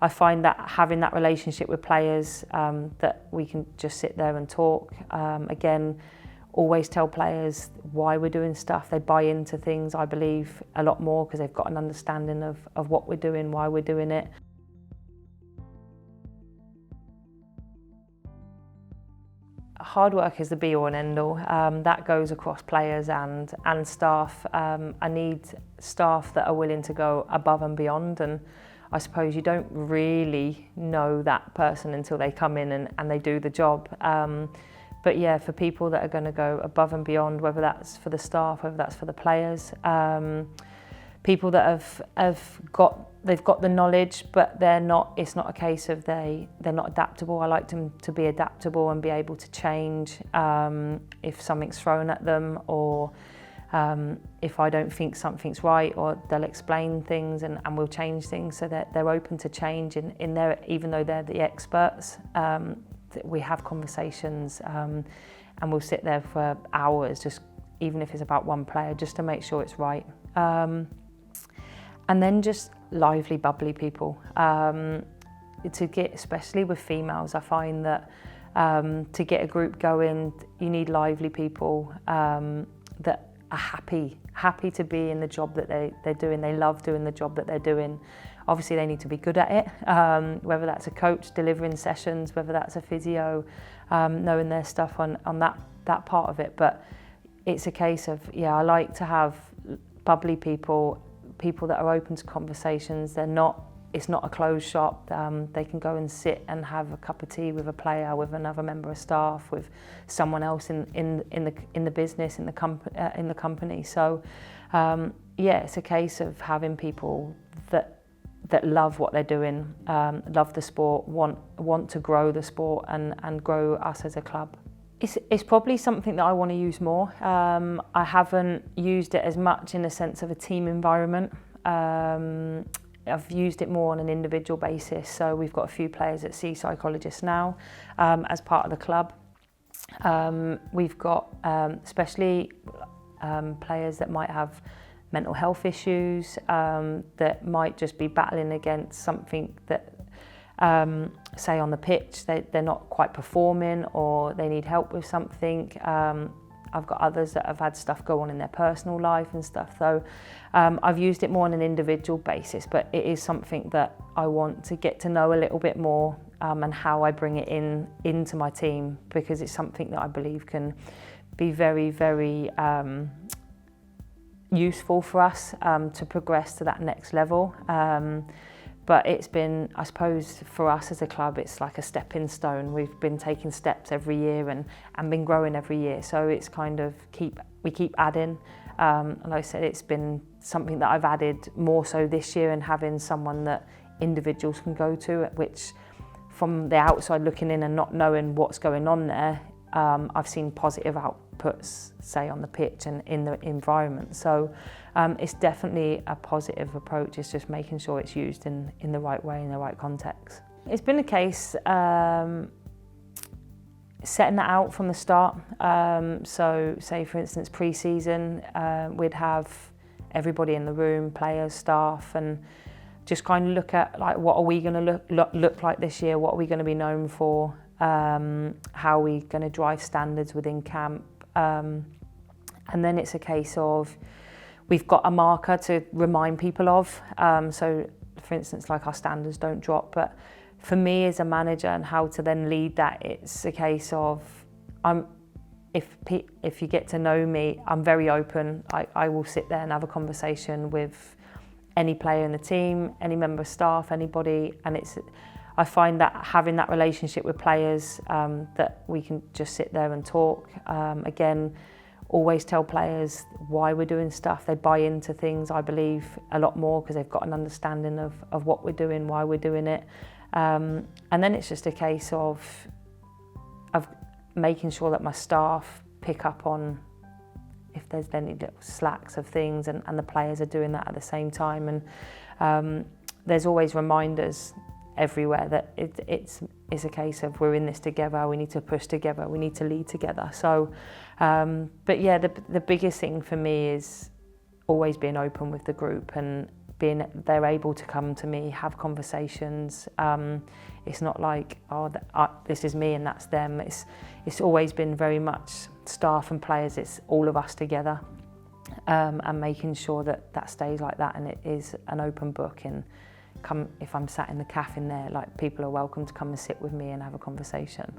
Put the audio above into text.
I find that having that relationship with players, that we can just sit there and talk. Again, always tell players why we're doing stuff. They buy into things, I believe, a lot more because they've got an understanding of what we're doing, why we're doing it. Hard work is the be-all and end-all. That goes across players and staff. I need staff that are willing to go above and beyond, and I suppose you don't really know that person until they come in and they do the job. But yeah, for people that are going to go above and beyond, whether that's for the staff, whether that's for the players, people that they've got the knowledge, but it's not a case of they're not adaptable. I like them to be adaptable and be able to change if something's thrown at them, or if I don't think something's right, or they'll explain things and we'll change things so that they're open to change in there, even though they're the experts. We have conversations and we'll sit there for hours, just even if it's about one player, just to make sure it's right. And then just lively, bubbly people. Especially with females, I find that to get a group going, you need lively people that are happy to be in the job that they're doing. They love doing the job that they're doing. Obviously, they need to be good at it, whether that's a coach delivering sessions, whether that's a physio, knowing their stuff on that part of it. But it's a case of, I like to have bubbly people that are open to conversations. It's not a closed shop. They can go and sit and have a cup of tea with a player, with another member of staff, with someone else in the business, in the company. So it's a case of having people that love what they're doing, love the sport, want to grow the sport and grow us as a club. It's probably something that I want to use more. I haven't used it as much in the sense of a team environment. I've used it more on an individual basis. So we've got a few players that see psychologists now as part of the club. We've got especially players that might have mental health issues, that might just be battling against something that, say on the pitch, they're not quite performing, or they need help with something. I've got others that have had stuff go on in their personal life and stuff. So I've used it more on an individual basis, but it is something that I want to get to know a little bit more, and how I bring it into my team, because it's something that I believe can be very, very useful for us to progress to that next level. But it's been, I suppose, for us as a club, it's like a stepping stone. We've been taking steps every year and been growing every year. So it's kind of we keep adding. And like I said, it's been something that I've added more so this year, and having someone that individuals can go to, which from the outside looking in and not knowing what's going on there, I've seen positive outputs, say on the pitch and in the environment. So it's definitely a positive approach. It's just making sure it's used in the right way, in the right context. It's been a case setting that out from the start. So say for instance pre-season, we'd have everybody in the room, players, staff, and just kind of look at like, what are we going to look like this year? What are we going to be known for? How are we going to drive standards within camp? And then it's a case of, we've got a marker to remind people of. So for instance, like our standards don't drop, but for me as a manager and how to then lead that, it's a case of, if you get to know me, I'm very open. I will sit there and have a conversation with any player in the team, any member of staff, anybody, and I find that having that relationship with players, that we can just sit there and talk. Again, always tell players why we're doing stuff. They buy into things, I believe, a lot more because they've got an understanding of what we're doing, why we're doing it. And then it's just a case of making sure that my staff pick up on if there's any little slacks of things, and the players are doing that at the same time. And there's always reminders everywhere that it's a case of, we're in this together, we need to push together, we need to lead together. So, but yeah, the biggest thing for me is always being open with the group and they're able to come to me, have conversations. It's not like, oh, this is me and that's them. It's always been very much staff and players. It's all of us together, and making sure that stays like that, and it is an open book. And if I'm sat in the cafe in there, like, people are welcome to come and sit with me and have a conversation.